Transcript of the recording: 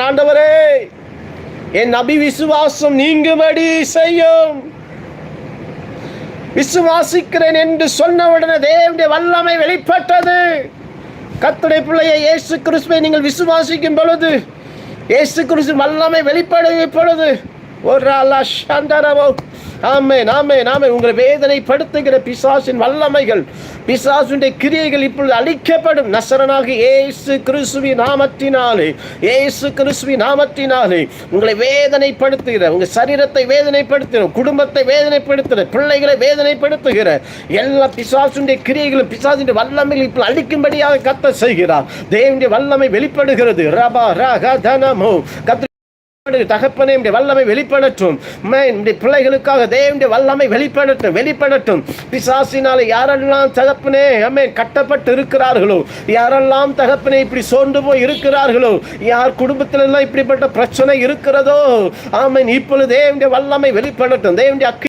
ஆண்டவரே, என் அபிவிசுவாசம் நீங்கும்படி செய்யும். விசுவாசிக்கிறேன் என்று சொன்னவுடனே தேவனுடைய வல்லமை வெளிப்பட்டது. கர்த்தருடைய பிள்ளையை இயேசு கிறிஸ்துவை நீங்கள் விசுவாசிக்கும் பொழுது இயேசு கிறிஸ்து வல்லமை வெளிப்படும் பொழுது ஒரு ஆமென் ஆமென் ஆமென். உங்களை வேதனைப்படுத்துகிற பிசாசின் வல்லமைகள், பிசாசுடைய கிரியைகள் இப்பொழுது அழிக்கப்படும். நசரனாகிய இயேசு கிறிஸ்துவின் நாமத்தினாலே, இயேசு கிறிஸ்துவின் நாமத்தினாலே உங்களை வேதனைப்படுத்துகிற, உங்கள் சரீரத்தை வேதனைப்படுத்துகிற, குடும்பத்தை வேதனைப்படுத்துகிற, பிள்ளைகளை வேதனைப்படுத்துகிற எல்லா பிசாசுடைய கிரியைகளும், பிசாசுடைய வல்லமைகள் இப்பொழுது அழிக்கும்படியாக கர்த்தர் செய்கிறார். தேவனுடைய வல்லமை வெளிப்படுகிறது. ரபா ரகதனமோ தகப்பனே, வல்லமை வெளிப்படட்டும். பிள்ளைகளுக்காக தேவனுடைய வல்லமை வெளிப்படட்டும், வெளிப்படட்டும். பிசாசினால யாரெல்லாம் தகப்பனே அமேன் கட்டப்பட்டு இருக்கிறார்களோ, யாரெல்லாம் தகப்பனே இப்படி சோர்ந்து போய் இருக்கிறார்களோ, யார் குடும்பத்தில் எல்லாம் இப்படிப்பட்ட பிரச்சனை இருக்கிறதோ, ஆமென், இப்பொழுது தேவனுடைய வல்லமை வெளிப்படட்டும். தேவனுடைய